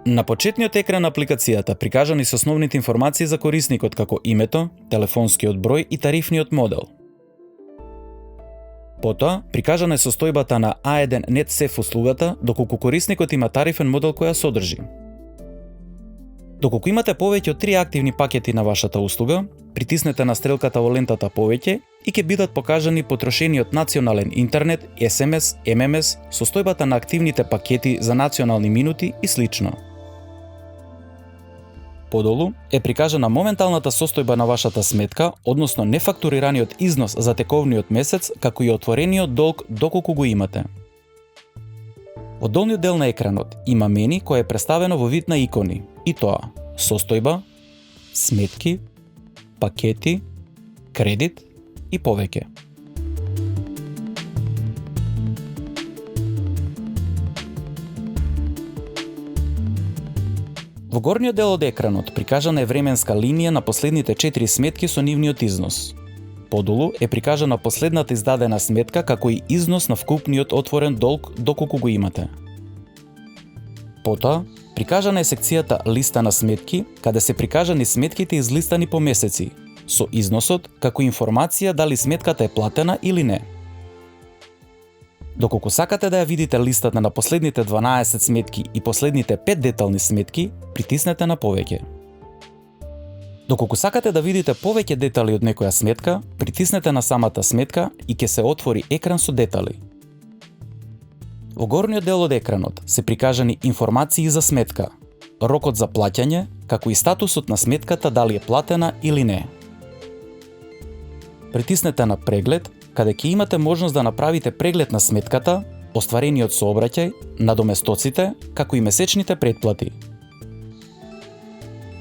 На почетниот екран на апликацијата прикажани се основните информации за корисникот како името, телефонскиот број и тарифниот модел. Потоа, прикажана е состојбата на A1 NetSafe услугата, доколку корисникот има тарифен модел која содржи. Доколку имате повеќе од 3 активни пакети на вашата услуга, притиснете на стрелката во лентата повеќе и ќе бидат покажани потрошениот национален интернет, SMS, MMS, состојбата на активните пакети за национални минути и слично. Подолу е прикажана моменталната состојба на вашата сметка, односно нефактурираниот износ за тековниот месец, како и отворениот долг доколку го имате. Во долниот дел на екранот има мени кое е представено во вид на икони, и тоа состојба, сметки, пакети, кредит и повеќе. Во горниот дел од екранот прикажана е временска линија на последните 4 сметки со нивниот износ. Подолу е прикажана последната издадена сметка како и износ на вкупниот отворен долг доколку го имате. Потоа, прикажана е секцијата листа на сметки, каде се прикажани сметките излистани по месеци, со износот како информација дали сметката е платена или не. Доколку сакате да ја видите листата на последните 12 сметки и последните 5 детални сметки, притиснете на повеќе. Доколку сакате да видите повеќе детали од некоја сметка, притиснете на самата сметка и ќе се отвори екран со детали. Во горниот дел од екранот се прикажани информации за сметка, рокот за плаќање, како и статусот на сметката дали е платена или не. Притиснете на преглед, каде ќе имате можност да направите преглед на сметката, остварениот сообраќај, надоместоците, како и месечните претплати.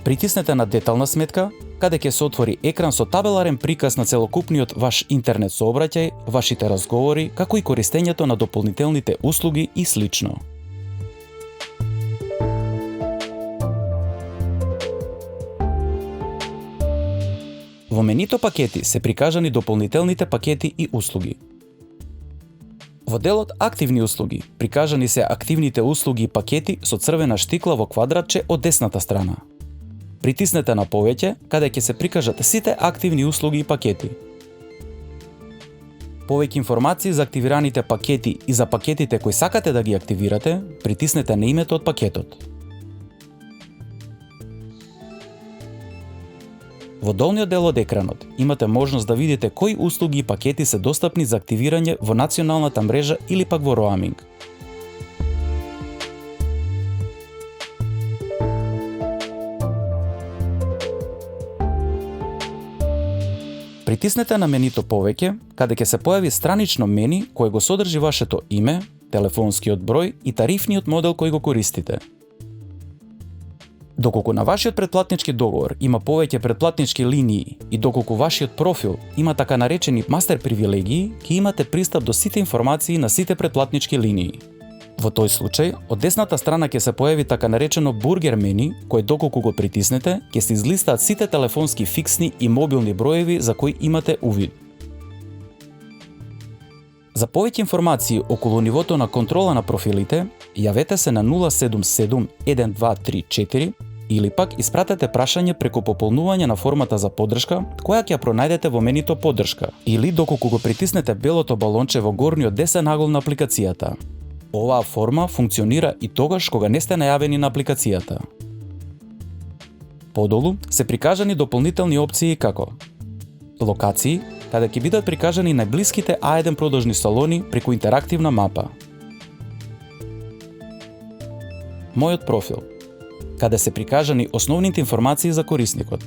Притиснете на детална сметка, каде ќе се отвори екран со табеларен приказ на целокупниот ваш интернет сообраќај, вашите разговори, како и користењето на дополнителните услуги и слично. Во менито пакети се прикажани дополнителните пакети и услуги. Во делот активни услуги прикажани се активните услуги и пакети со црвена штикла во квадратче од десната страна. Притиснете на повеќе, каде ќе се прикажат сите активни услуги и пакети. Повеќе информации за активираните пакети и за пакетите кои сакате да ги активирате, притиснете на името од пакетот. Во долниот дел од екранот имате можност да видите кои услуги и пакети се достапни за активирање во националната мрежа или пак во роаминг. Притиснете на менито повеќе, каде ќе се појави странично мени кое го содржи вашето име, телефонскиот број и тарифниот модел кој го користите. Доколку на вашиот претплатнички договор има повеќе претплатнички линии и доколку вашиот профил има така наречени мастер привилегии, ќе имате пристап до сите информации на сите претплатнички линии. Во тој случај, од десната страна ќе се појави така наречено бургер мени, кој доколку го притиснете, ќе се излистаат сите телефонски фиксни и мобилни броеви за кои имате увид. За повеќе информации околу нивото на контрола на профилите, јавете се на 077 1234 или пак испратете прашање преку пополнување на формата за поддршка, која ќе ја пронајдете во менито поддршка, или доколку го притиснете белото балонче во горниот десен агол на апликацијата. Оваа форма функционира и тогаш кога не сте најавени на апликацијата. Подолу се прикажани дополнителни опции како локации, каде ќе бидат прикажани најблиските A1 продажни салони преку интерактивна мапа. Мојот профил, каде се прикажани основните информации за корисникот.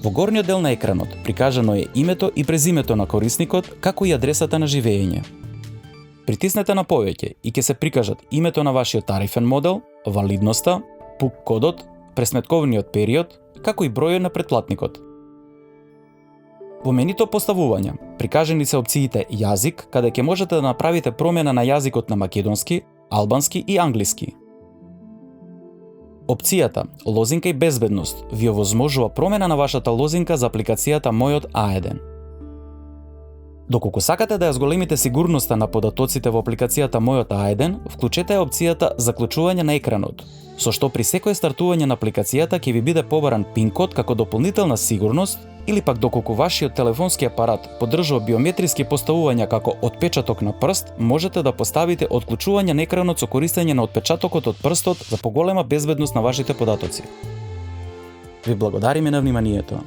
Во горниот дел на екранот прикажано е името и презимето на корисникот, како и адресата на живење. Притиснете на повеќе и ќе се прикажат името на вашиот тарифен модел, валидноста, ПУК кодот, пресметковниот период, како и бројот на претплатникот. Во менито поставување прикажани се опциите јазик, каде ќе можете да направите промена на јазикот на македонски, албански и англиски. Опцијата лозинка и безбедност ви овозможува промена на вашата лозинка за апликацијата Мојот A1. Доколку сакате да ја зголемите сигурноста на податоците во апликацијата Мојот A1, вклучете опцијата Заклучување на екранот, со што при секое стартување на апликацијата ќе ви биде побаран пин код како дополнителна сигурност, или пак доколку вашиот телефонски апарат поддржува биометриски поставувања како отпечаток на прст, можете да поставите отклучување на екранот со користење на отпечатокот од прстот за поголема безбедност на вашите податоци. Ви благодариме на вниманието.